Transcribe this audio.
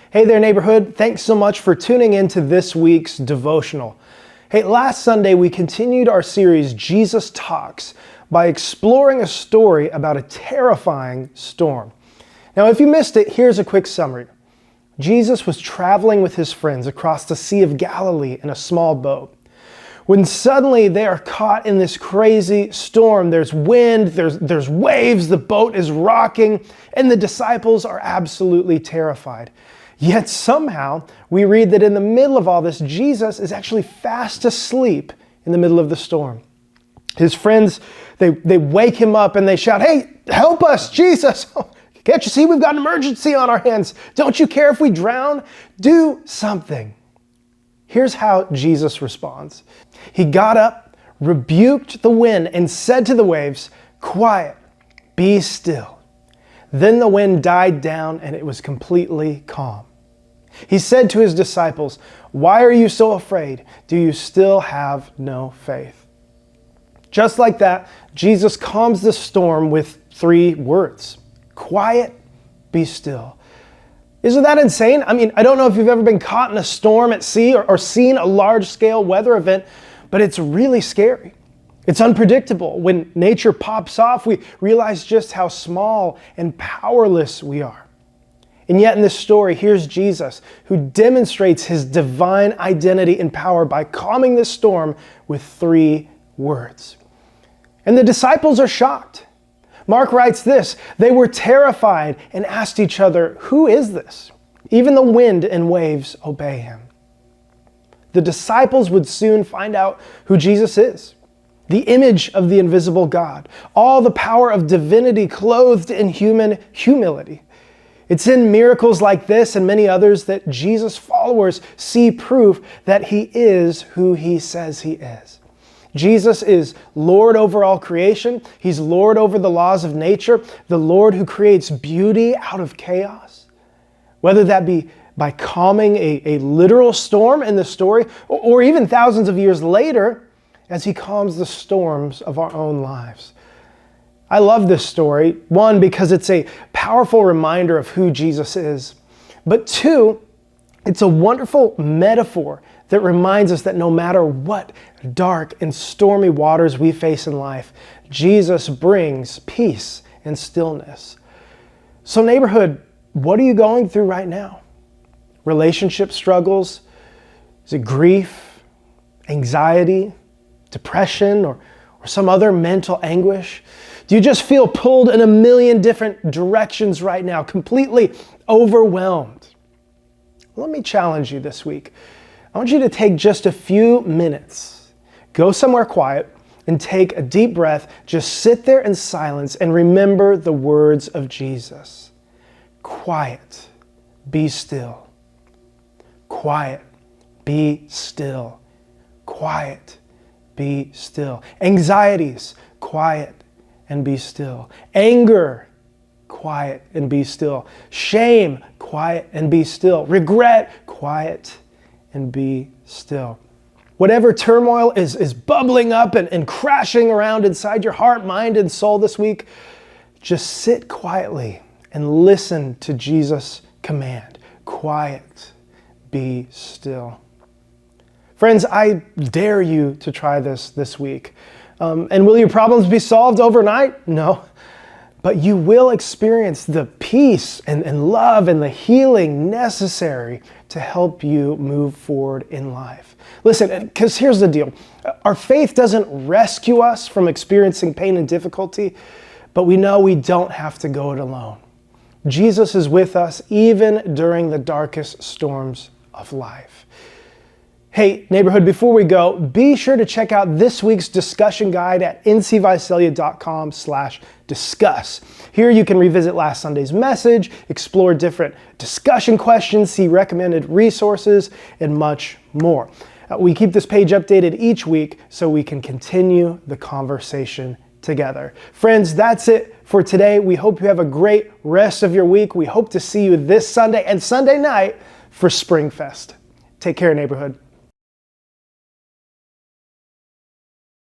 Hey there, neighborhood. Thanks so much for tuning in to this week's devotional. Hey, last Sunday we continued our series, Jesus Talks, by exploring a story about a terrifying storm. Now, if you missed it, here's a quick summary. Jesus was traveling with his friends across the Sea of Galilee in a small boat, when suddenly they are caught in this crazy storm. There's wind, there's waves, the boat is rocking, and the disciples are absolutely terrified. Yet somehow we read that in the middle of all this, Jesus is actually fast asleep in the middle of the storm. His friends, they wake him up and they shout, "Hey, help us, Jesus! Can't you see we've got an emergency on our hands? Don't you care if we drown? Do something." Here's how Jesus responds. He got up, rebuked the wind, and said to the waves, "Quiet, be still." Then the wind died down and it was completely calm. He said to his disciples, "Why are you so afraid? Do you still have no faith?" Just like that, Jesus calms the storm with 3 words. Quiet, be still. Isn't that insane? I don't know if you've ever been caught in a storm at sea or seen a large-scale weather event, but it's really scary. It's unpredictable. When nature pops off, we realize just how small and powerless we are. And yet in this story, here's Jesus, who demonstrates his divine identity and power by calming this storm with 3 words. And the disciples are shocked. Mark writes this, "They were terrified and asked each other, 'Who is this? Even the wind and waves obey him.'" The disciples would soon find out who Jesus is, the image of the invisible God, all the power of divinity clothed in human humility. It's in miracles like this and many others that Jesus' followers see proof that he is who he says he is. Jesus is Lord over all creation. He's Lord over the laws of nature, the Lord who creates beauty out of chaos. Whether that be by calming a literal storm in the story, or even thousands of years later, as he calms the storms of our own lives. I love this story, 1, because it's a powerful reminder of who Jesus is, but 2, it's a wonderful metaphor that reminds us that no matter what dark and stormy waters we face in life, Jesus brings peace and stillness. So neighborhood, what are you going through right now? Relationship struggles? Is it grief, anxiety, depression, or some other mental anguish? Do you just feel pulled in a million different directions right now, completely overwhelmed? Let me challenge you this week. I want you to take just a few minutes, go somewhere quiet, and take a deep breath. Just sit there in silence and remember the words of Jesus. Quiet, be still. Quiet, be still. Quiet, be still. Anxieties, quiet and be still. Anger, quiet and be still. Shame, quiet and be still. Regret, quiet and be still. Whatever turmoil is bubbling up and crashing around inside your heart, mind, and soul this week, just sit quietly and listen to Jesus' command. Quiet, be still. Friends, I dare you to try this week. And will your problems be solved overnight? No. But you will experience the peace and love and the healing necessary to help you move forward in life. Listen, because here's the deal. Our faith doesn't rescue us from experiencing pain and difficulty, but we know we don't have to go it alone. Jesus is with us even during the darkest storms of life. Hey, neighborhood, before we go, be sure to check out this week's discussion guide at ncvisalia.com/discuss. Here you can revisit last Sunday's message, explore different discussion questions, see recommended resources, and much more. We keep this page updated each week so we can continue the conversation together. Friends, that's it for today. We hope you have a great rest of your week. We hope to see you this Sunday and Sunday night for Springfest. Take care, neighborhood.